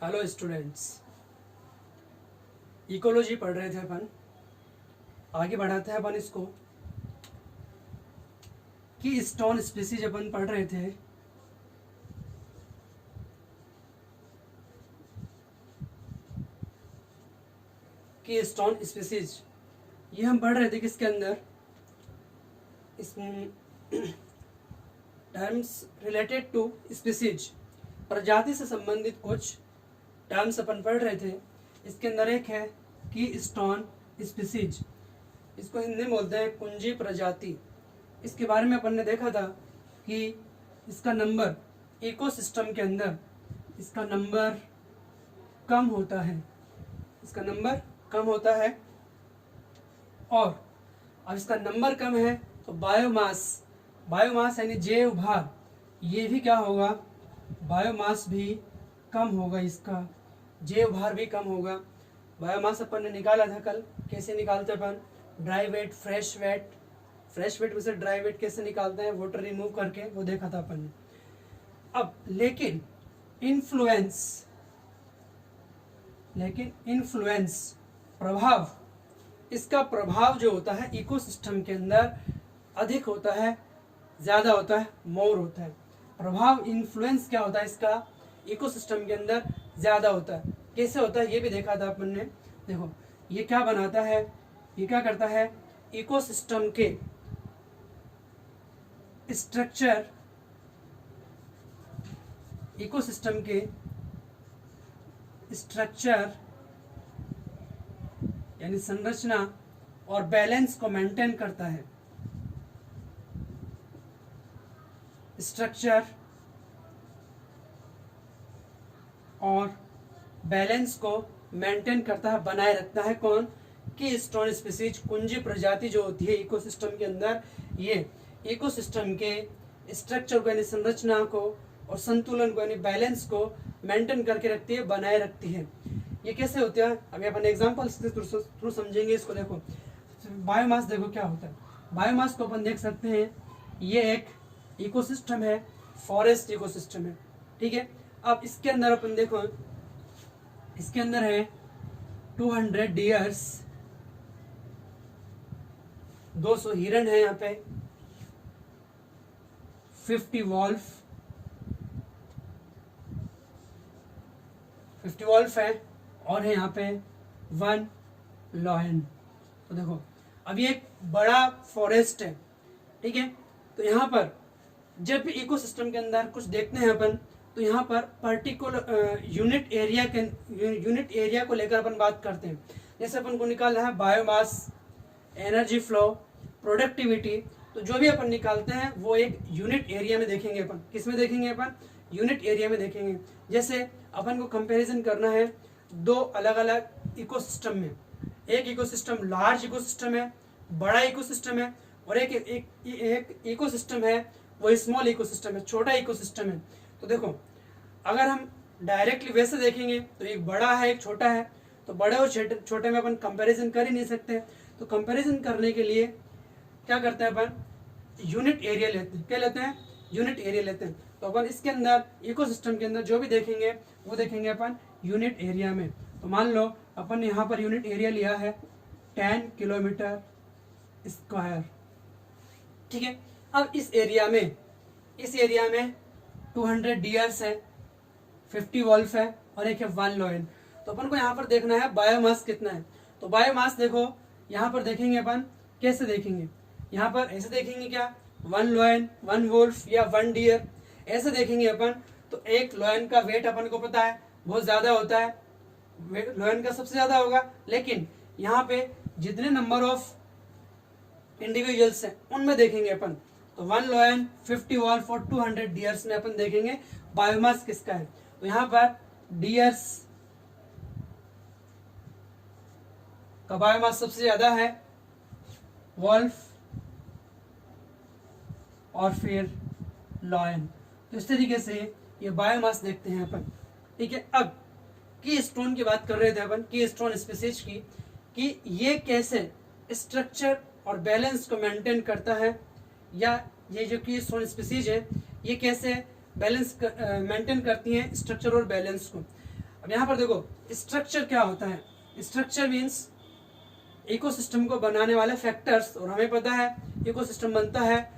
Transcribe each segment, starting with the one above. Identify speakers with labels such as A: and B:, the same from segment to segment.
A: Hello students, ecology पढ़ रहे थे अपन। आगे बढ़ाते हैं अपन इसको कि स्टोन स्पीसीज अपन पढ़ रहे थे। कि स्टोन स्पीसीज ये हम पढ़ रहे थे किसके अंदर, इसमें टर्म्स रिलेटेड टू स्पीसीज, प्रजाति से संबंधित कुछ टर्म्स अपन पढ़ रहे थे। इसके अंदर एक है कि स्टोन स्पीसीज, इसको हिंदी में बोलते हैं कुंजी प्रजाति। इसके बारे में अपन ने देखा था कि इसका नंबर इकोसिस्टम के अंदर इसका नंबर कम होता है, इसका नंबर कम होता है। और अब इसका नंबर कम है तो बायोमास यानी जैव भार, ये भी क्या होगा, बायोमास भी कम होगा, इसका जैव भार भी कम होगा। बायोमास अपन ने निकाला था कल, कैसे निकालते अपन, ड्राई वेट, फ्रेश वेट में से ड्राई वेट कैसे निकालते हैं, वाटर रिमूव करके, वो देखा था अपन ने। अब लेकिन इन्फ्लुएंस प्रभाव, इसका प्रभाव जो होता है इकोसिस्टम के अंदर अधिक होता है, ज़्यादा होता है, मोर होता है। प्रभाव, इन्फ्लुएंस क्या होता है इसका इकोसिस्टम के अंदर ज़्यादा होता है। कैसे होता है ये भी देखा था अपन ने। देखो ये क्या बनाता है, ये क्या करता है, इकोसिस्टम के स्ट्रक्चर, यानी संरचना और बैलेंस को मेंटेन करता है। स्ट्रक्चर और बैलेंस को मेंटेन करता है, बनाए रखता है। कौन, कि स्टोन स्पीसीज, कुंजी प्रजाति जो होती है इकोसिस्टम के अंदर, ये इकोसिस्टम के स्ट्रक्चर को यानी संरचना को और संतुलन को यानी बैलेंस को मेंटेन करके रखती है, बनाए रखती है। ये कैसे होता है, अभी अपन एग्जांपल से थ्रू समझेंगे इसको। देखो बायोमास, देखो क्या होता है। बायोमास को अपन देख सकते हैं, ये एक इकोसिस्टम है, फॉरेस्ट इकोसिस्टम है, ठीक है। अब इसके अंदर अपन देखो, इसके अंदर है 200 डियर्स, 200 हिरन है यहाँ पे, 50 वॉल्फ है, और है यहाँ पे 1 लायन। तो देखो अब ये एक बड़ा फॉरेस्ट है, ठीक है। तो यहाँ पर जब भी इकोसिस्टम के अंदर कुछ देखते हैं अपन, तो यहाँ पर पर्टिकुलर यूनिट एरिया को लेकर अपन बात करते हैं। जैसे अपन को निकालना है बायोमास, एनर्जी फ्लो, प्रोडक्टिविटी, तो जो भी अपन निकालते हैं वो एक यूनिट एरिया में देखेंगे अपन। किस में देखेंगे अपन, यूनिट एरिया में देखेंगे। जैसे अपन को कंपैरिजन करना है दो अलग अलग इकोसिस्टम में, एक इकोसिस्टम लार्ज इकोसिस्टम है, बड़ा इकोसिस्टम है, और एक इकोसिस्टम है वो स्मॉल इकोसिस्टम है, छोटा इकोसिस्टम है। तो देखो अगर हम डायरेक्टली वैसे देखेंगे तो एक बड़ा है, एक छोटा है, तो बड़े और छोटे में अपन कंपैरिजन कर ही नहीं सकते। तो कंपैरिजन करने के लिए क्या करते हैं अपन, यूनिट एरिया लेते हैं। क्या लेते हैं, यूनिट एरिया लेते हैं। तो अपन इसके अंदर इकोसिस्टम के अंदर जो भी देखेंगे वो देखेंगे अपन यूनिट एरिया में। तो मान लो अपन ने यहाँ पर यूनिट एरिया लिया है 10 किलोमीटर स्क्वायर, ठीक है। अब इस एरिया में 200 डियर्स है, 50 वॉल्फ है, और एक है 1 लायन। तो अपन को यहाँ पर देखना है बायोमास कितना है। तो बायोमास देखो यहाँ पर देखेंगे अपन, कैसे देखेंगे, यहाँ पर ऐसे देखेंगे क्या, 1 लायन, 1 वोल्फ या 1 डियर, ऐसे देखेंगे अपन। तो एक लायन का वेट अपन को पता है बहुत ज्यादा होता है, लायन का सबसे ज्यादा होगा। लेकिन यहाँ पे जितने नंबर ऑफ इंडिविजुअल्स हैं उनमें देखेंगे अपन, तो 1 लायन, 50 वॉल्फ और 200 डियर्स में अपन देखेंगे बायोमास किसका है। तो यहाँ पर डियर्स का बायोमास सबसे ज्यादा है, वॉल्फ और फिर लायन। तो इस तरीके से ये बायोमास देखते हैं अपन, ठीक है। अब की स्टोन की बात कर रहे थे अपन, की स्टोन स्पीसीज की, कि ये कैसे स्ट्रक्चर और बैलेंस को मेंटेन करता है, या ये जो की स्टोन स्पीसीज है ये कैसे बैलेंस मेंटेन करती हैं स्ट्रक्चर और बैलेंस को। अब यहाँ पर देखो स्ट्रक्चर क्या होता है, स्ट्रक्चर मीन्स इकोसिस्टम को बनाने वाले फैक्टर्स, और हमें पता है इकोसिस्टम बनता है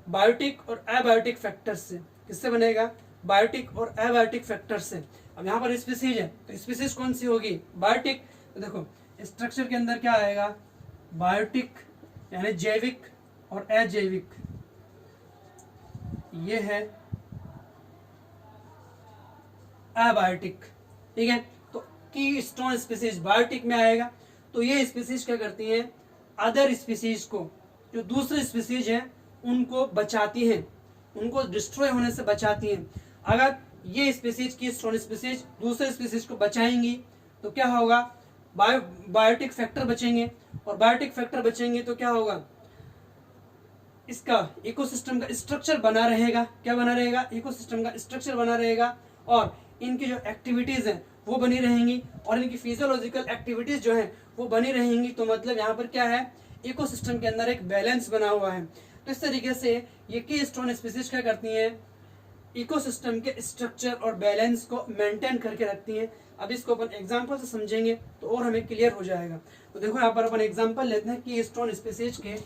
A: बायोटिक और एबायोटिक फैक्टर्स से। किससे बनेगा? बायोटिक और एबायोटिक फैक्टर्स से। अब यहाँ पर स्पीसीज है, तो स्पीसीज कौन सी होगी? बायोटिक। तो देखो स्ट्रक्चर के अंदर क्या आएगा? बायोटिक यानी जैविक और अजैविक, ये है एबायोटिक। ठीक है, तो की स्टोन स्पीसीज बायोटिक में आएगा। तो ये स्पीसीज क्या करती हैं? अदर स्पीसीज को, जो दूसरे स्पीसीज हैं उनको बचाती हैं, उनको डिस्ट्रॉय होने से बचाती हैं। अगर ये स्पीसीज की स्टोन स्पीसीज दूसरे स्पीसीज को बचाएंगी तो क्या होगा? बायोटिक फैक्टर बचेंगे, और बायोटिक फैक्टर बचेंगे तो क्या होगा? इसका इकोसिस्टम का स्ट्रक्चर बना रहेगा। क्या बना रहेगा? इकोसिस्टम का स्ट्रक्चर बना रहेगा, और इनकी जो एक्टिविटीज हैं वो बनी रहेंगी, और इनकी फिजियोलॉजिकल एक्टिविटीज जो है वो बनी रहेंगी। तो मतलब यहाँ पर क्या है? इकोसिस्टम के अंदर एक बैलेंस बना हुआ है। तो इस तरीके से ये की स्टोन स्पीसीज क्या करती हैं? इकोसिस्टम के स्ट्रक्चर और बैलेंस को मेंटेन करके रखती हैं। अब इसको अपन एग्जांपल से समझेंगे तो और हमें क्लियर हो जाएगा। तो देखो यहाँ पर अपन एग्जांपल लेते हैं कि स्टोन स्पीसीज के।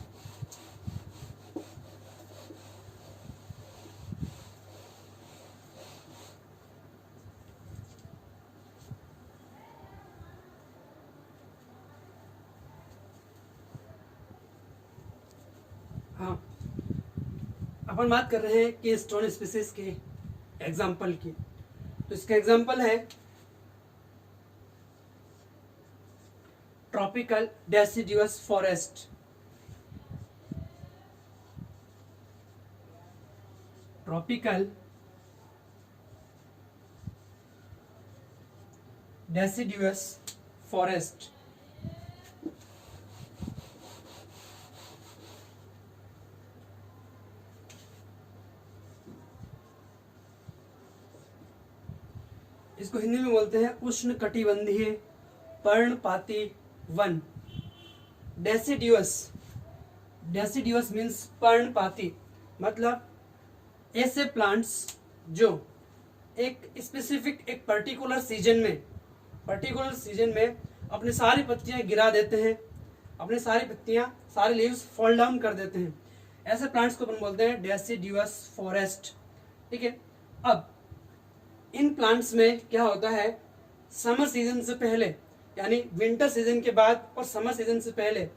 A: हाँ, अपन बात कर रहे हैं कि स्टोन स्पीसीज के एग्जाम्पल की। तो इसका एग्जाम्पल है tropical deciduous forest. Tropical deciduous forest. इसको हिंदी में बोलते हैं उष्ण कटिबंधीय पर्णपाती वन। डेसिडियस, डेसिडियस मीन्स पर्णपाती, मतलब ऐसे प्लांट्स जो एक स्पेसिफिक एक पर्टिकुलर सीजन में अपनी सारी पत्तियां गिरा देते हैं, अपनी सारी पत्तियां, सारे लीव्स फॉल डाउन कर देते हैं। ऐसे प्लांट्स को अपन बोलते हैं डेसिडियस फॉरेस्ट। ठीक है, अब इन प्लांट्स में क्या होता है? समर सीजन से पहले, यानी विंटर सीजन के बाद और समर सीजन से पहले,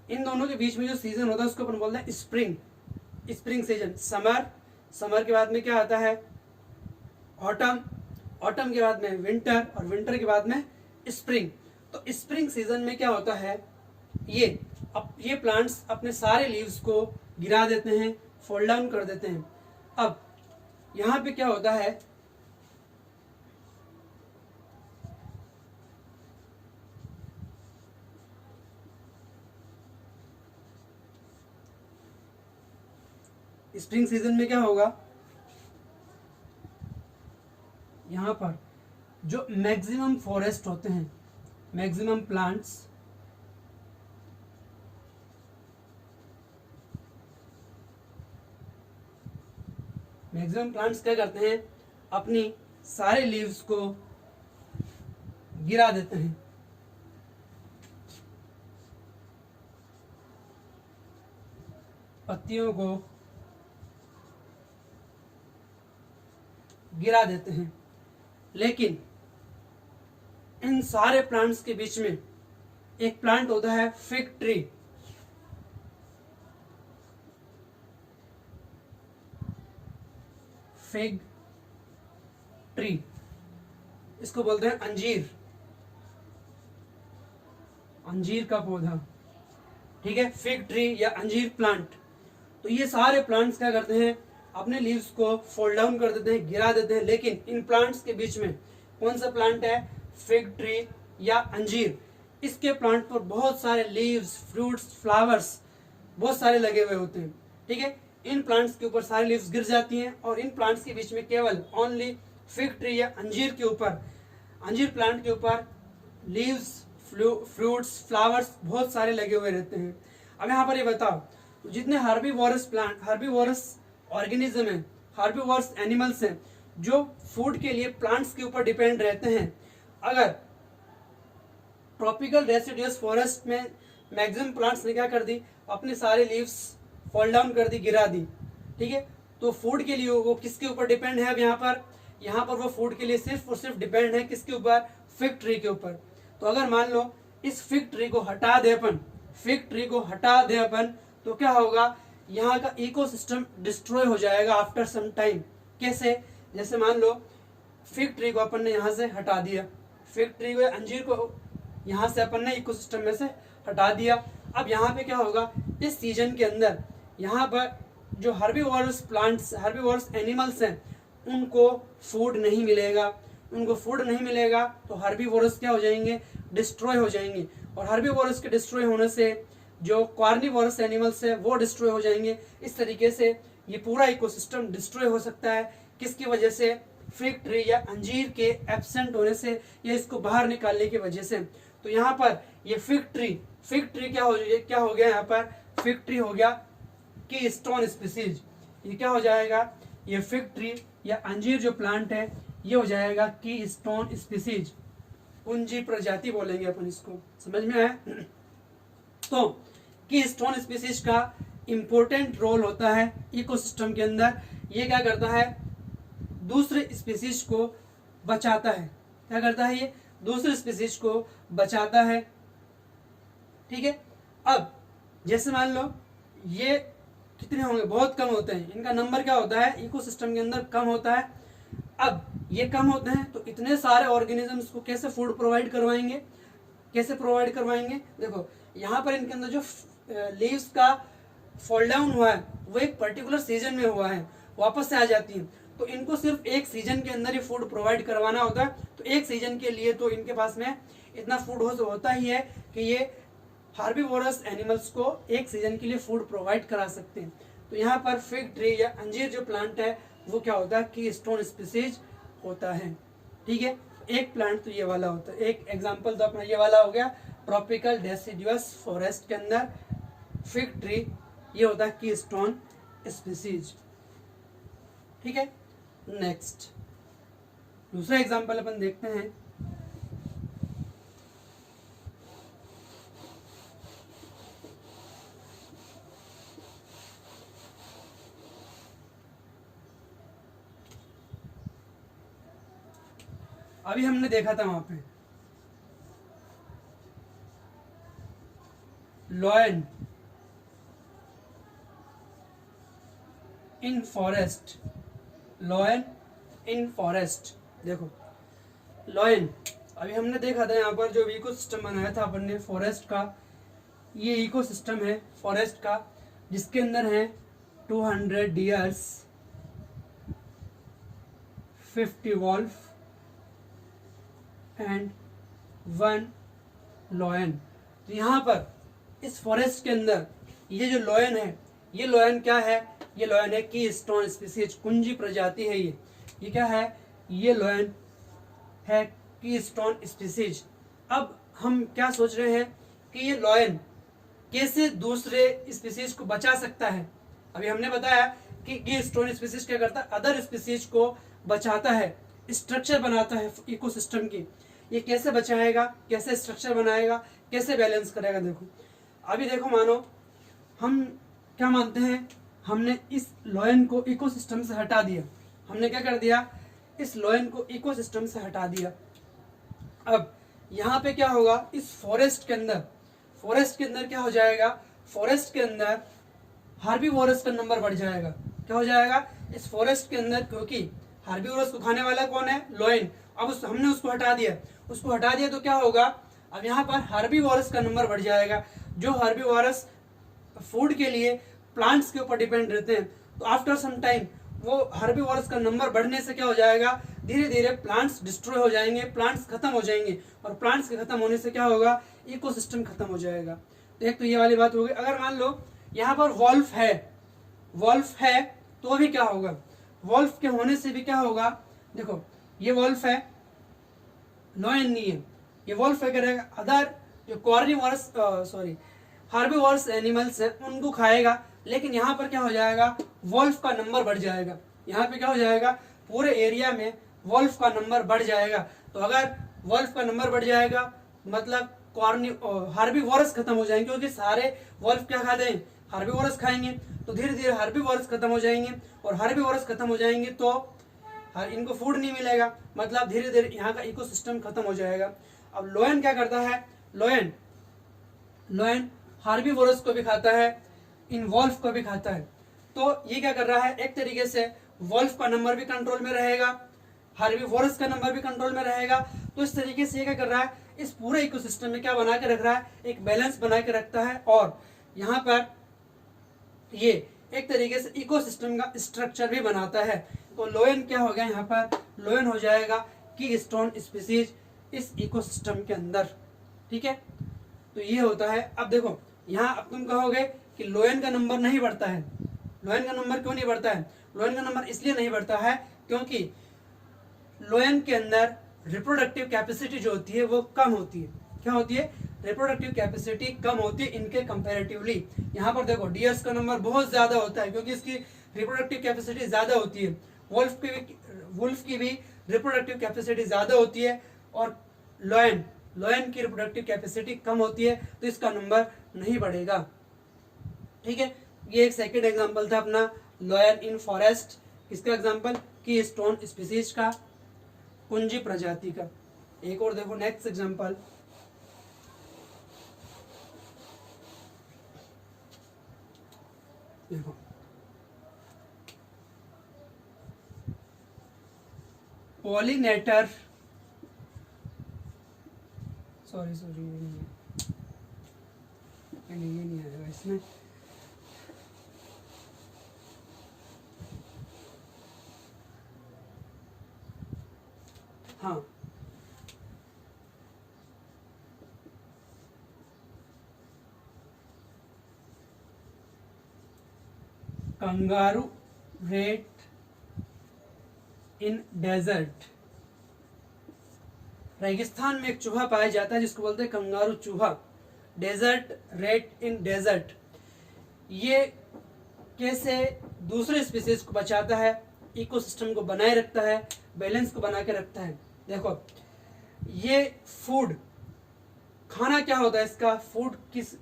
A: इन दोनों के बीच में जो सीजन होता है उसको अपन बोलते हैं स्प्रिंग। स्प्रिंग सीजन, समर के बाद में क्या आता है? ऑटम के बाद में विंटर, और विंटर के बाद में स्प्रिंग। तो स्प्रिंग सीजन में क्या होता है? ये प्लांट्स अपने सारे लीव्स को गिरा देते हैं, फॉल डाउन कर देते हैं। अब यहाँ पे क्या होता है? स्प्रिंग सीजन में क्या होगा? यहाँ पर जो मैक्सिमम फॉरेस्ट होते हैं, मैक्सिमम प्लांट्स क्या करते हैं? अपनी सारे लीव्स को गिरा देते हैं। पत्तियों को गिरा देते हैं। लेकिन इन सारे प्लांट्स के बीच में एक प्लांट होता है फिग ट्री। फिग ट्री, इसको बोलते हैं अंजीर, अंजीर का पौधा। ठीक है, फिग ट्री या अंजीर प्लांट। तो ये सारे प्लांट्स क्या करते हैं? अपने लीव्स को फॉल डाउन कर देते हैं, गिरा देते हैं। लेकिन इन प्लांट्स के बीच में कौन सा प्लांट है? फिग ट्री या अंजीर। इसके प्लांट पर बहुत सारे लीव्स, फ्रूट्स, फ्लावर्स बहुत सारे लगे हुए होते हैं। ठीक है, इन प्लांट्स के ऊपर सारी लीव्स गिर जाती हैं, और इन प्लांट्स के बीच में केवल ओनली फिग ट्री या अंजीर के ऊपर, अंजीर प्लांट के ऊपर लीव्स, फ्रूट्स, फ्लावर्स बहुत सारे लगे हुए रहते हैं। अब यहाँ पर ये बताओ, जितने हर्बीवोरस प्लांट, हर्बीवोरस ऑर्गेनिज्म है, हर्बीवोरस एनिमल्स हैं, जो फूड के लिए प्लांट्स के ऊपर डिपेंड रहते हैं, अगर ट्रॉपिकल डेसिडियस फॉरेस्ट में मैक्सिमम प्लांट्स ने क्या कर दी, अपने सारे लीव्स फॉल डाउन कर दी, गिरा दी, ठीक है। तो फूड के लिए वो किसके ऊपर डिपेंड है, अब यहाँ पर वो फूड के लिए सिर्फ और सिर्फ डिपेंड है किसके ऊपर, फिग ट्री के ऊपर। तो अगर मान लो इस फिग ट्री को हटा दे अपन, फिग ट्री को हटा दे अपन, तो क्या होगा, यहाँ का इकोसिस्टम डिस्ट्रॉय हो जाएगा आफ्टर सम टाइम। कैसे, जैसे मान लो फिग ट्री को अपन ने यहाँ से हटा दिया, फिग ट्री को, अंजीर को यहाँ से अपन ने इकोसिस्टम में से हटा दिया। अब यहाँ पे क्या होगा, इस सीजन के अंदर यहाँ पर जो हर्बीवोरस प्लांट्स, हर्बीवोरस एनिमल्स हैं, उनको फूड नहीं मिलेगा। उनको फूड नहीं मिलेगा तो हर्बीवोरस क्या हो जाएंगे, डिस्ट्रॉय हो जाएंगे। और हर्बीवोरस के डिस्ट्रॉय होने से जो कार्निवोरस एनिमल्स है वो डिस्ट्रॉय हो जाएंगे। इस तरीके से ये पूरा इकोसिस्टम डिस्ट्रॉय हो सकता है। किसकी वजह से, फिग ट्री या अंजीर के एब्सेंट होने से या इसको बाहर निकालने की वजह से। तो यहाँ पर ये फिग ट्री क्या हो गया, यहाँ पर फिग ट्री हो गया की स्टोन स्पीसीज। ये क्या हो जाएगा, ये फिग ट्री या अंजीर जो प्लांट है ये हो जाएगा की स्टोन स्पीसीज, कुंजी प्रजाति बोलेंगे अपन इसको, समझ में आया। तो की स्टोन स्पीसीज का इंपॉर्टेंट रोल होता है इकोसिस्टम के अंदर। ये क्या करता है, दूसरे स्पीसीज को बचाता है। क्या करता है, ये दूसरे स्पीसीज को बचाता है, ठीक है। अब जैसे मान लो ये कितने होंगे, बहुत कम होते हैं, इनका नंबर क्या होता है इकोसिस्टम के अंदर, कम होता है। अब ये कम होते हैं तो इतने सारे ऑर्गेनिजम्स को कैसे फूड प्रोवाइड करवाएंगे, कैसे प्रोवाइड करवाएंगे। देखो यहाँ पर इनके अंदर जो लीव्स का फॉल डाउन हुआ है वो एक पर्टिकुलर सीजन में हुआ है, वापस से आ जाती है। तो इनको सिर्फ एक सीजन के अंदर ही फूड प्रोवाइड करवाना होता है। तो एक सीजन के लिए तो इनके पास में इतना फूड होता ही है कि ये हार्बीवोरस एनिमल्स को एक सीजन के लिए फूड प्रोवाइड करा सकते हैं। तो यहाँ पर फिग ट्री या अंजीर जो प्लांट है वो क्या होता है कि स्टोन स्पीसीज होता है, ठीक है। एक प्लांट तो ये वाला होता है, एक एग्जांपल तो अपना ये वाला हो गया ट्रॉपिकल डेसिडुअस फॉरेस्ट के अंदर फिग ट्री, ये होता है की स्टोन स्पीसीज, ठीक है। नेक्स्ट दूसरा एग्जांपल अपन देखते हैं। अभी हमने देखा था वहां पे लॉयन इन फॉरेस्ट, लॉयन इन फॉरेस्ट। देखो लॉयन, अभी हमने देखा था यहाँ पर जो इकोसिस्टम बनाया था अपन ने फॉरेस्ट का, ये इकोसिस्टम है फॉरेस्ट का जिसके अंदर है 200 डियर्स, 50 वॉल्फ एंड 1 लॉयन। तो यहाँ पर इस फॉरेस्ट के अंदर ये जो लॉयन है, ये लॉयन क्या है, ये लॉयन है की स्टोन स्पीसीज, कुंजी प्रजाति है ये क्या है, ये लॉयन है की स्टोन स्पीसीज। अब हम क्या सोच रहे हैं कि ये लॉयन कैसे दूसरे स्पीसीज को बचा सकता है। अभी हमने बताया कि ये स्टोन स्पीसीज क्या करता है, अदर स्पीसीज को बचाता है, स्ट्रक्चर बनाता है इकोसिस्टम की। ये कैसे बचाएगा, कैसे स्ट्रक्चर बनाएगा, कैसे बैलेंस करेगा। देखो अभी देखो, मानो हम क्या मानते हैं, हमने इस लॉयन को इकोसिस्टम से हटा दिया, हमने क्या कर दिया, इस लॉयन को इकोसिस्टम से हटा दिया। अब यहाँ पे क्या होगा, इस फॉरेस्ट के अंदर क्या हो जाएगा, फॉरेस्ट के अंदर हार्बीवोरस का नंबर बढ़ जाएगा। क्या हो जाएगा इस फॉरेस्ट के अंदर, क्योंकि हार्बीवोरस को खाने वाला कौन है, लॉयन। अब हमने उसको हटा दिया तो क्या होगा, अब यहाँ पर हार्बीवोरस का नंबर बढ़ जाएगा। जो हार्बीवोरस फूड के लिए प्लांट्स के ऊपर डिपेंड रहते हैं, तो आफ्टर सम टाइम वो हार्बीवोरस का नंबर बढ़ने से क्या हो जाएगा, धीरे धीरे प्लांट्स डिस्ट्रॉय हो जाएंगे, प्लांट्स खत्म हो जाएंगे। और प्लांट्स के खत्म होने से क्या होगा, इकोसिस्टम खत्म हो जाएगा। तो एक तो ये वाली बात हो गई। अगर मान लो यहाँ पर वॉल्फ है तो भी क्या होगा, वॉल्फ के होने से भी क्या होगा, देखो ये वॉल्फ है, लॉयन नहीं है, ये वॉल्फ है करेगा, अदर जो कॉर्निवोरस हार्बीवोरस एनिमल्स है उनको खाएगा। लेकिन यहाँ पर क्या हो जाएगा, वॉल्फ का नंबर बढ़ जाएगा। यहाँ पे क्या हो जाएगा, पूरे एरिया में वॉल्फ का नंबर बढ़ जाएगा। तो अगर वॉल्फ का नंबर बढ़ जाएगा मतलब हार्बीवोरस खत्म हो जाएंगे, क्योंकि सारे वॉल्फ क्या खाते हैं, हार्बीवोरस खाएंगे। तो धीरे धीरे हार्बीवोरस खत्म हो जाएंगे, और हार्बीवोरस खत्म हो जाएंगे तो इनको फूड नहीं मिलेगा, मतलब धीरे धीरे यहाँ का इकोसिस्टम खत्म हो जाएगा। अब लोयन क्या करता है, लोयन हार्बीवोरस को भी खाता है, इन वॉल्फ को भी खाता है। तो ये क्या कर रहा है, एक तरीके से वॉल्फ का नंबर भी कंट्रोल में रहेगा, हार्बीवोरस का नंबर भी कंट्रोल में रहेगा। तो इस तरीके से ये क्या कर रहा है, इस पूरे इकोसिस्टम में क्या बना के रख रहा है, एक बैलेंस बना के रखता है। और यहाँ पर ये एक तरीके से इकोसिस्टम का स्ट्रक्चर भी बनाता है। तो लोयन क्या हो गया, यहाँ पर लोयन हो जाएगा कीस्टोन स्पीसीज इस इकोसिस्टम के अंदर। ठीक है, तो ये होता है। अब देखो यहाँ अब तुम कहोगे कि लोयन का नंबर नहीं बढ़ता है। लोयन का नंबर क्यों नहीं बढ़ता है, लोयन का नंबर इसलिए नहीं बढ़ता है क्योंकि लोयन के अंदर रिप्रोडक्टिव कैपेसिटी जो होती है वो कम होती है। क्या होती है, रिप्रोडक्टिव कैपेसिटी कम होती है इनके कंपैरेटिवली। यहाँ पर देखो डियर्स का नंबर बहुत ज्यादा होता है क्योंकि इसकी रिप्रोडक्टिव कैपेसिटी ज्यादा होती है। वुल्फ की भी रिप्रोडक्टिव कैपेसिटी ज्यादा होती है, और लोयन की रिप्रोडक्टिव कैपेसिटी कम होती है, तो इसका नंबर नहीं बढ़ेगा। ठीक है, ये एक सेकंड एग्जांपल था अपना लोयन इन फॉरेस्ट। किसका एग्जांपल, कीस्टोन स्पीसीज का, कुंजी प्रजाति का। एक और देखो नेक्स्ट एग्जांपल, देखो पॉलिनेटर, सॉरी ये नहीं आएगा इसमें। हाँ, कंगारू रेट इन डेजर्ट। रेगिस्तान में एक चूहा पाया जाता है जिसको बोलते हैं कंगारू चूहा। डेजर्ट रेट इन डेजर्ट, ये कैसे दूसरे स्पीसीज को बचाता है, इकोसिस्टम को बनाए रखता है, बैलेंस को बना के रखता है। देखो ये फूड, खाना क्या होता है इसका, फूड किस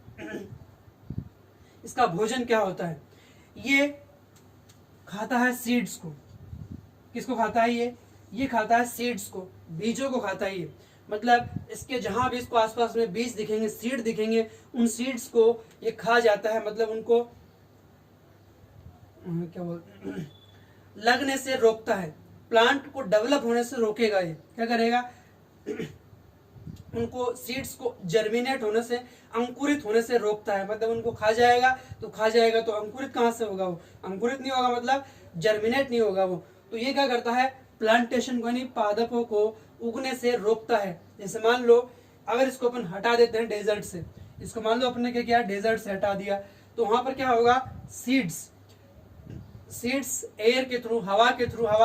A: इसका भोजन क्या होता है, ये खाता है सीड्स को। किसको खाता है ये खाता है सीड्स को, बीजों को खाता है ये। मतलब इसके जहां भी इसको आसपास में बीज दिखेंगे, सीड दिखेंगे, उन सीड्स को ये खा जाता है। मतलब उनको क्या बोलते लगने से रोकता है, प्लांट को डेवलप होने से रोकेगा। ये क्या करेगा, उनको सीड्स को जर्मिनेट होने से, अंकुरित होने से रोकता है। मतलब उनको खा जाएगा तो अंकुरित कहाँ से होगा, वो अंकुरित नहीं होगा, मतलब जर्मिनेट नहीं होगा वो। तो ये क्या करता है, प्लांटेशन को यानी पादपों को उगने से रोकता है। जैसे मान लो अगर इसको अपन हटा देते हैं डेजर्ट से, इसको मान लो अपने क्या किया, डेजर्ट से हटा दिया, तो वहां पर क्या होगा, सीड्स एयर के थ्रू, हवा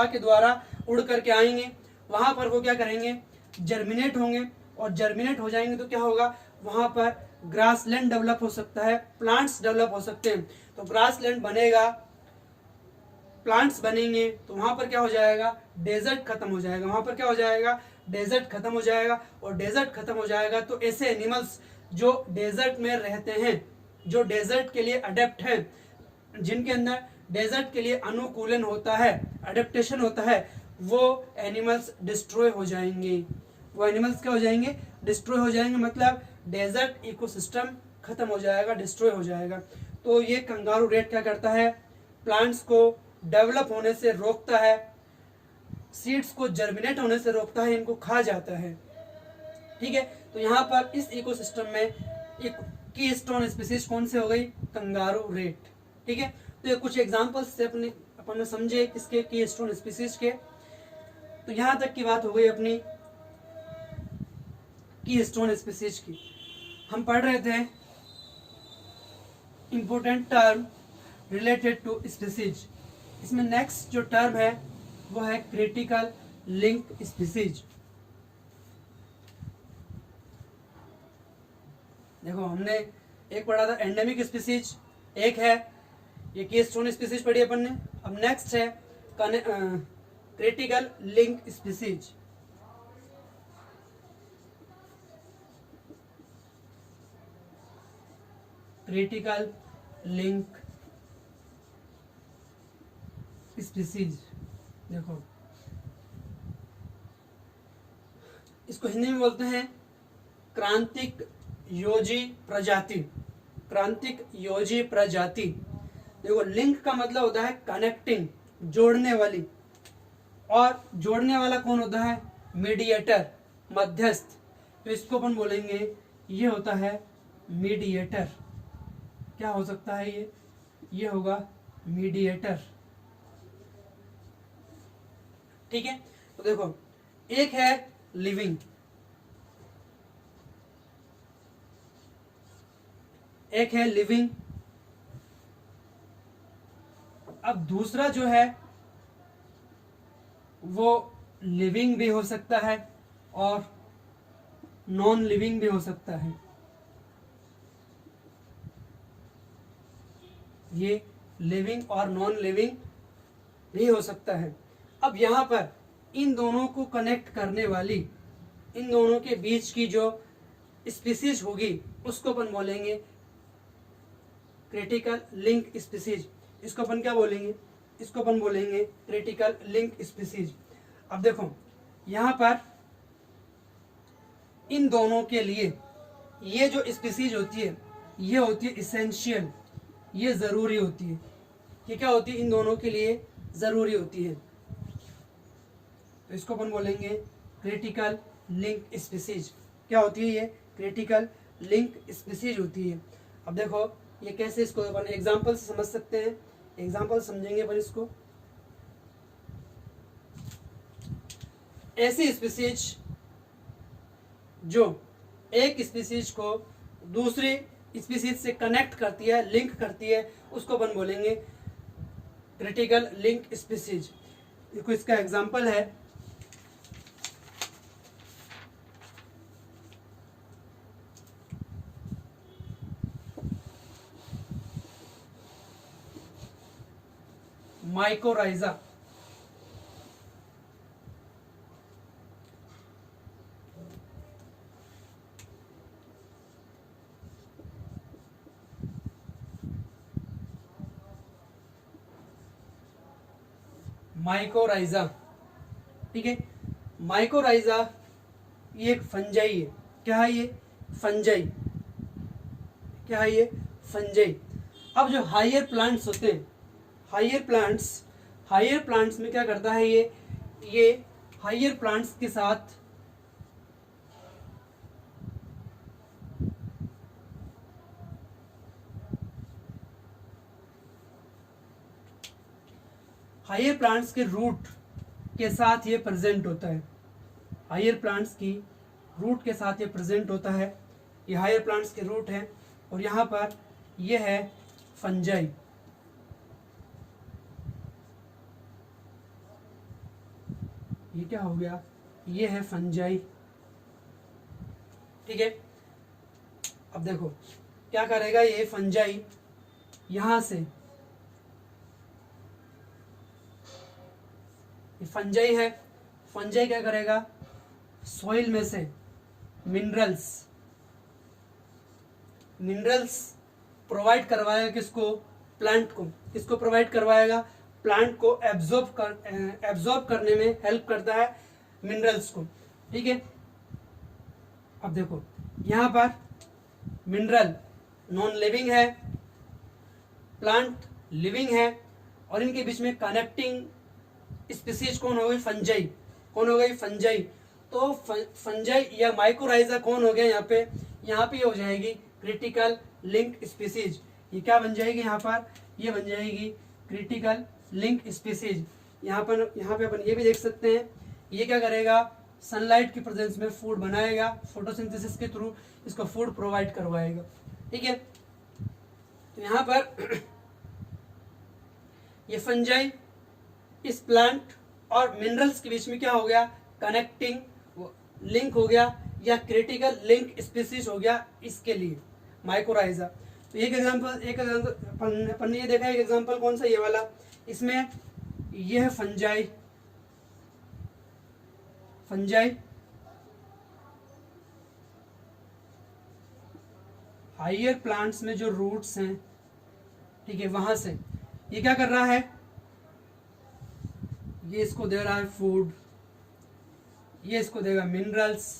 A: के द्वारा उड़ करके आएंगे। वहां पर वो क्या करेंगे, जर्मिनेट होंगे, और जर्मिनेट हो जाएंगे तो क्या होगा, वहां पर ग्रासलैंड डेवलप हो सकता है, प्लांट्स डेवलप हो सकते हैं। तो ग्रासलैंड बनेगा, प्लांट्स बनेंगे, तो वहां पर क्या हो जाएगा, डेजर्ट खत्म हो जाएगा। वहां पर क्या हो जाएगा, डेजर्ट खत्म हो जाएगा। और डेजर्ट खत्म हो जाएगा तो ऐसे एनिमल्स जो डेजर्ट में रहते हैं, जो डेजर्ट के लिए अडेप्ट हैं, जिनके अंदर डेजर्ट के लिए अनुकूलन होता है, अडेप्टेशन होता है, वो एनिमल्स डिस्ट्रॉय हो जाएंगे। वो एनिमल्स क्या हो जाएंगे, डिस्ट्रॉय हो जाएंगे। मतलब डेजर्ट इकोसिस्टम खत्म हो जाएगा, डिस्ट्रॉय हो जाएगा। तो ये कंगारू रेट क्या करता है, प्लांट्स को डेवलप होने से रोकता है, सीड्स को जर्मिनेट होने से रोकता है, इनको खा जाता है। ठीक है, तो यहाँ पर इस इकोसिस्टम में एक कीस्टोन स्पीसीज कौन से हो गई, कंगारू रेट। ठीक है, तो ये कुछ एग्जांपल्स से अपन ने समझे किसके, कीस्टोन स्पीसीज के। तो यहाँ तक की बात हो गई अपनी कीस्टोन स्पीसीज की। हम पढ़ रहे थे important term related to species. इसमें नेक्स्ट जो टर्म है वो है क्रिटिकल लिंक स्पीसीज। देखो हमने एक पढ़ा था एंडेमिक स्पीसीज, एक है ये कीस्टोन स्पीसीज पढ़ी अपन ने। अब नेक्स्ट है critical link species. Critical link species, देखो इसको हिंदी में बोलते हैं क्रांतिक योजी प्रजाति। क्रांतिक योजी प्रजाति। देखो लिंक का मतलब होता है कनेक्टिंग, जोड़ने वाली, और जोड़ने वाला कौन होता है? मीडिएटर, मध्यस्थ। तो इसको अपन बोलेंगे ये होता है मीडिएटर। क्या हो सकता है ये होगा मीडिएटर। ठीक है, तो देखो एक है लिविंग, एक है लिविंग। अब दूसरा जो है वो लिविंग भी हो सकता है और नॉन लिविंग भी हो सकता है। ये लिविंग और नॉन लिविंग भी हो सकता है। अब यहाँ पर इन दोनों को कनेक्ट करने वाली, इन दोनों के बीच की जो स्पीसीज होगी उसको अपन बोलेंगे क्रिटिकल लिंक स्पीसीज। इसको अपन क्या बोलेंगे? इसको अपन बोलेंगे क्रिटिकल लिंक स्पीसीज। अब देखो यहाँ पर इन दोनों के लिए ये जो स्पीसीज होती है ये होती है इसेंशियल, ये जरूरी होती है। ये क्या होती है? इन दोनों के लिए जरूरी होती है। तो इसको अपन बोलेंगे क्रिटिकल लिंक स्पीसीज। क्या होती है? ये क्रिटिकल लिंक स्पीसीज होती है। अब देखो ये कैसे, इसको अपन एग्जांपल से समझ सकते हैं। एग्जांपल समझेंगे अपन इसको। ऐसी स्पीसीज जो एक स्पीसीज को दूसरी स्पीसीज से कनेक्ट करती है, लिंक करती है, उसको अपन बोलेंगे क्रिटिकल लिंक स्पीसीज। देखो इसका एग्जांपल है माइकोराइजा। माइकोराइजा, ठीक है। माइकोराइजा ये एक फंजाई है। क्या है ये? फंजाई। क्या है ये? फंजाई। अब जो हायर प्लांट्स होते हैं, हायर प्लांट्स में क्या करता है ये हायर प्लांट्स के साथ हायर प्लांट्स के रूट के साथ ये प्रेजेंट होता है। हायर प्लांट्स की रूट के साथ ये प्रेजेंट होता है। ये हायर प्लांट्स के रूट है और यहाँ पर ये है फंजाई। ये क्या हो गया? ये है फंजाई, ठीक है। अब देखो क्या करेगा ये फंजाई, यहां से ये फंजाई है, फंजाई क्या करेगा? सॉइल में से मिनरल्स प्रोवाइड करवाएगा। किसको? प्लांट को। किसको प्रोवाइड करवाएगा? प्लांट को एब्जॉर्ब करने में हेल्प करता है मिनरल्स को, ठीक है। अब देखो यहाँ पर मिनरल नॉन लिविंग है, प्लांट लिविंग है, और इनके बीच में कनेक्टिंग स्पीसीज कौन हो गई? फंजाई। कौन हो गई? फंजाई। तो फंजाई या माइकोराइजा कौन हो गया यहाँ पे? यहाँ पे हो जाएगी क्रिटिकल लिंक स्पीसीज। ये क्या बन जाएगी यहाँ पर? ये बन जाएगी क्रिटिकल लिंक स्पीसीज। यहाँ पे अपन ये भी देख सकते हैं, ये क्या करेगा? सनलाइट की प्रेजेंस में फूड बनाएगा, फोटोसिंथेसिस के थ्रू इसको फूड प्रोवाइड करवाएगा, ठीक है। तो यहाँ पर ये फंजाई इस प्लांट और मिनरल्स के बीच में क्या हो गया? कनेक्टिंग लिंक हो गया या क्रिटिकल लिंक स्पीसीज हो गया इसके लिए माइकोराइजा। तो एक एग्जांपल अपन ने ये देखा। एक एग्जांपल कौन सा? ये वाला। इसमें ये है फंजाई, फंजाई, हायर प्लांट्स में जो रूट्स हैं, ठीक है, वहां से ये क्या कर रहा है, ये इसको दे रहा है फूड, ये इसको देगा मिनरल्स,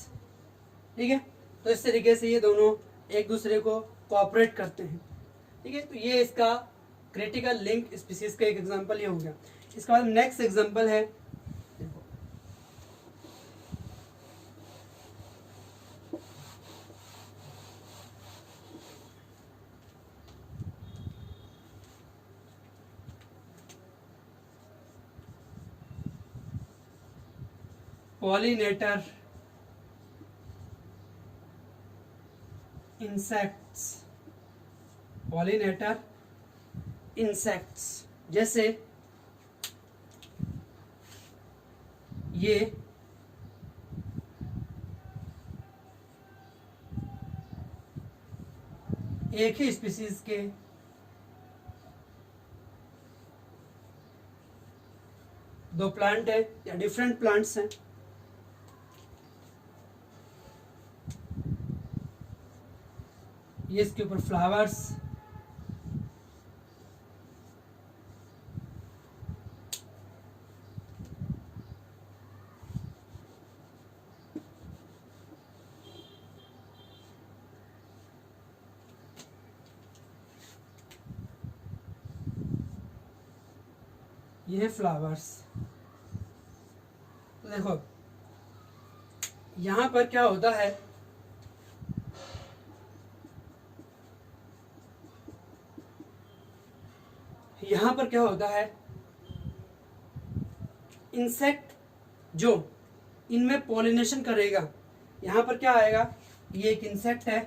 A: ठीक है। तो इस तरीके से ये दोनों एक दूसरे को कोऑपरेट करते हैं, ठीक है। तो ये इसका क्रिटिकल लिंक स्पीसीज का एक एग्जांपल ये हो गया। इसके बाद नेक्स्ट एग्जांपल है, देखो, पॉलिनेटर इंसेक्ट्स, पॉलिनेटर इंसेक्ट्स, जैसे ये एक ही स्पीसीज के दो प्लांट है या डिफरेंट प्लांट्स हैं, ये इसके ऊपर फ्लावर्स, ये है फ्लावर्स। तो देखो यहां पर क्या होता है, यहां पर क्या होता है, इंसेक्ट जो इनमें पॉलिनेशन करेगा, यहां पर क्या आएगा, ये एक इंसेक्ट है,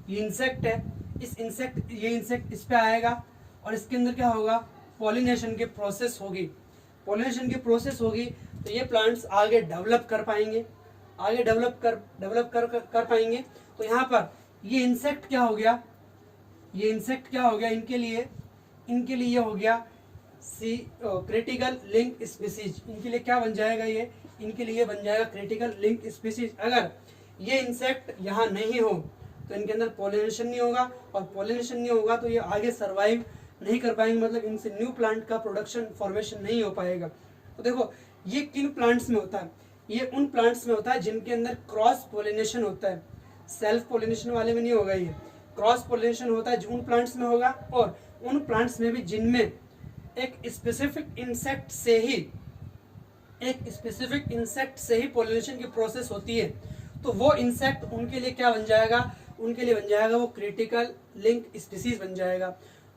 A: ये इंसेक्ट है, ये इंसेक्ट इस पे आएगा और इसके अंदर क्या होगा, पॉलिनेशन की प्रोसेस होगी, पॉलिनेशन की प्रोसेस होगी, तो ये प्लांट्स आगे डेवलप कर पाएंगे, आगे डेवलप कर पाएंगे। तो यहाँ पर ये इंसेक्ट क्या हो गया, ये इंसेक्ट क्या हो गया, इनके लिए हो गया क्रिटिकल लिंक स्पीसीज, इनके लिए क्या बन जाएगा, ये इनके लिए बन जाएगा क्रिटिकल लिंक स्पीसीज। अगर ये इंसेक्ट यहाँ नहीं हो तो इनके अंदर पॉलिनेशन नहीं होगा, और पॉलिनेशन नहीं होगा तो ये आगे सरवाइव नहीं कर पाएंगे, मतलब इनसे न्यू प्लांट का प्रोडक्शन फॉर्मेशन नहीं हो पाएगा। तो देखो ये किन प्लांट्स में होता है, ये उन प्लांट्स में होता है जिनके अंदर क्रॉस पॉलिनेशन होता है, सेल्फ पॉलिनेशन वाले में नहीं होगा, ये क्रॉस पॉलिनेशन होता है उन प्लांट्स में होगा, और उन प्लांट्स में भी जिनमें एक स्पेसिफिक इंसेक्ट से ही पॉलिनेशन की प्रोसेस होती है, तो वो इंसेक्ट उनके लिए क्या बन जाएगा, उनके लिए बन जाएगा वो क्रिटिकल लिंक स्पीसीज बन जाएगा।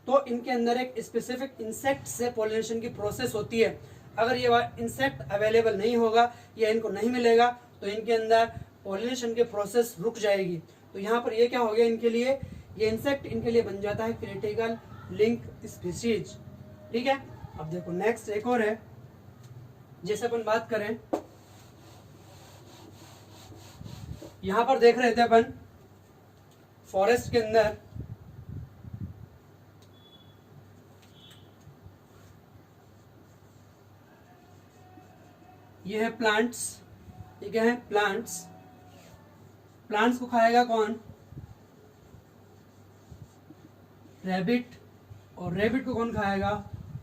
A: तो इनके अंदर एक स्पेसिफिक इंसेक्ट से पॉलिनेशन की प्रोसेस होती है, अगर ये इंसेक्ट अवेलेबल नहीं होगा या इनको नहीं मिलेगा तो इनके अंदर पॉलिनेशन की प्रोसेस रुक जाएगी। तो यहाँ पर ये क्या हो गया, इनके लिए ये इंसेक्ट इनके लिए बन जाता है क्रिटिकल लिंक स्पीसीज, ठीक है। अब देखो नेक्स्ट एक और है, जैसे अपन बात करें, यहां पर देख रहे थे अपन फॉरेस्ट के अंदर ये है प्लांट्स, ठीक है, प्लांट्स को खाएगा कौन, रैबिट, और रैबिट को कौन खाएगा,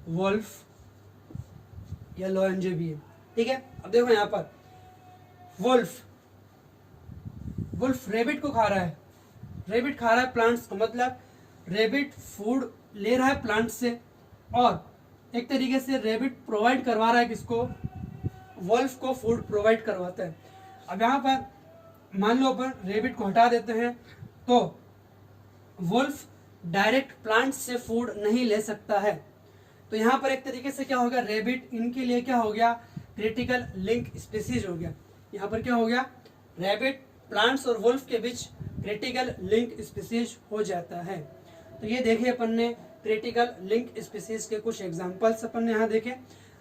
A: वुल्फ या लॉयन जो भी है, ठीक है। अब देखो यहाँ पर वुल्फ रैबिट को खा रहा है, रैबिट खा रहा है प्लांट्स को, मतलब रैबिट फूड ले रहा है प्लांट से, और एक तरीके से रैबिट प्रोवाइड करवा रहा है किसको, वुल्फ को फूड प्रोवाइड करवाता है। अब यहाँ पर मान लो अपन रैबिट को हटा देते हैं तो वुल्फ डायरेक्ट प्लांट से फूड नहीं ले सकता है, तो यहाँ पर एक तरीके से क्या होगा, रैबिट इनके लिए क्या हो गया, क्रिटिकल लिंक स्पीसीज हो गया। यहाँ पर क्या हो गया, रैबिट प्लांट्स और वुल्फ के बीच क्रिटिकल लिंक स्पीसीज हो जाता है। तो ये देखे अपन ने क्रिटिकल लिंक स्पीसीज के कुछ एग्जांपल्स अपन ने यहाँ देखे।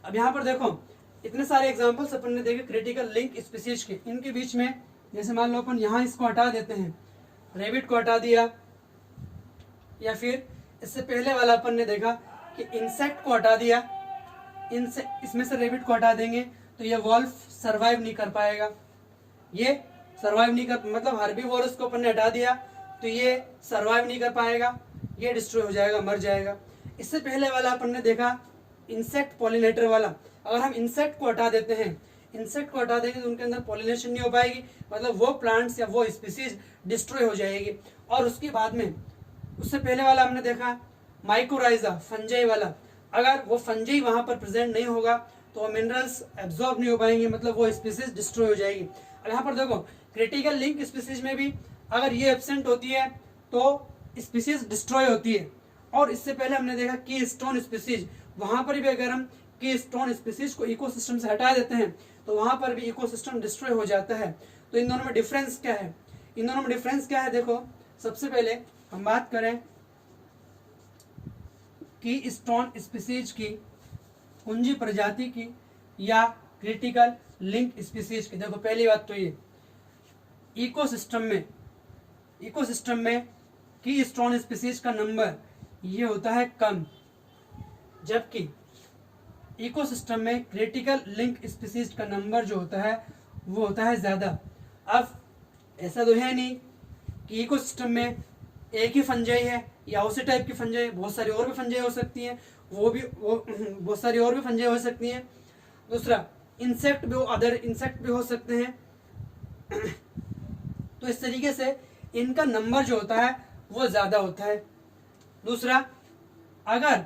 A: अब यहाँ पर देखो इतने सारे एग्जांपल्स अपन ने देखे क्रिटिकल लिंक स्पीसीज के, इनके बीच में जैसे मान लो अपन यहाँ इसको हटा देते हैं, रैबिट को हटा दिया, या फिर इससे पहले वाला अपन ने देखा कि इंसेक्ट को हटा दिया, इनसे इसमें से रेबिट को हटा देंगे तो ये वॉल्फ सरवाइव नहीं कर पाएगा, ये सरवाइव नहीं कर, मतलब हर्बीवोरस को अपन ने हटा दिया तो ये सरवाइव नहीं कर पाएगा, ये डिस्ट्रॉय हो जाएगा, मर जाएगा। इससे पहले वाला अपन ने देखा इंसेक्ट पॉलिनेटर वाला, अगर हम इंसेक्ट को हटा देते हैं, इंसेक्ट को हटा देंगे तो उनके अंदर पॉलिनेशन नहीं हो पाएगी, मतलब वो प्लांट्स या वो स्पीसीज डिस्ट्रॉय हो जाएगी। और उसके बाद में उससे पहले वाला हमने देखा माइकोराइजा फंजाई वाला, अगर वो फंजाई वहां पर प्रेजेंट नहीं होगा तो वो मिनरल्स एब्जॉर्ब नहीं हो पाएंगे, मतलब वो स्पीसीज डिस्ट्रॉय हो जाएगी। अब यहाँ पर देखो क्रिटिकल लिंक स्पीसीज में भी अगर ये एब्सेंट होती है तो स्पीसीज डिस्ट्रॉय होती है। और इससे पहले हमने देखा की स्टोन स्पीसीज, वहां पर भी अगर हम की स्टोन स्पीसीज को इकोसिस्टम से हटा देते हैं तो वहां पर भी इकोसिस्टम डिस्ट्रॉय हो जाता है। तो इन दोनों में डिफरेंस क्या है, इन दोनों में डिफरेंस क्या है, देखो सबसे पहले हम बात करें की स्टोन स्पीसीज की, कुंजी प्रजाति की या क्रिटिकल लिंक स्पीसीज की। देखो पहली बात तो ये इकोसिस्टम में की स्टोन स्पीसीज का नंबर ये होता है कम, जबकि इकोसिस्टम में क्रिटिकल लिंक स्पीसीज का नंबर जो होता है वो होता है ज्यादा। अब ऐसा तो है नहीं कि इकोसिस्टम में एक ही फंजाई है या उसी टाइप की फंजाई, बहुत सारी और भी फंजाई हो सकती हैं, वो बहुत सारी और भी फंजाई हो सकती हैं। दूसरा इंसेक्ट भी, अदर इंसेक्ट भी हो सकते हैं। तो इस तरीके से इनका नंबर जो होता है वो ज्यादा होता है। दूसरा, अगर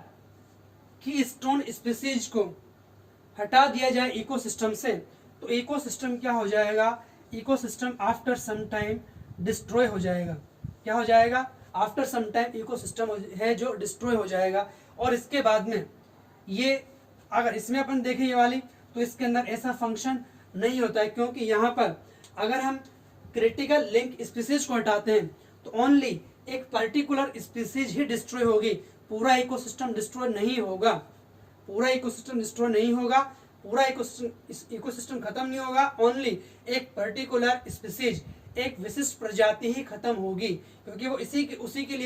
A: की स्टोन स्पीसीज को हटा दिया जाए इकोसिस्टम से तो इकोसिस्टम क्या हो जाएगा, ecosystem after some time destroy हो जाएगा। क्या हो जाएगा, आफ्टर सम टाइम इकोसिस्टम है जो डिस्ट्रॉय हो जाएगा। और इसके बाद में ये अगर इसमें अपन देखें ये वाली, तो इसके अंदर ऐसा फंक्शन नहीं होता है, क्योंकि यहाँ पर अगर हम क्रिटिकल लिंक स्पीसीज को हटाते हैं तो ओनली एक पर्टिकुलर स्पीसीज ही डिस्ट्रॉय होगी, पूरा इकोसिस्टम डिस्ट्रॉय नहीं होगा, पूरा इकोसिस्टम डिस्ट्रॉय नहीं होगा, पूरा इकोसिस्टम खत्म नहीं होगा, ओनली एक पर्टिकुलर स्पीसीज, एक विशिष्ट प्रजाति ही खत्म होगी, क्योंकि वो उसी के लिए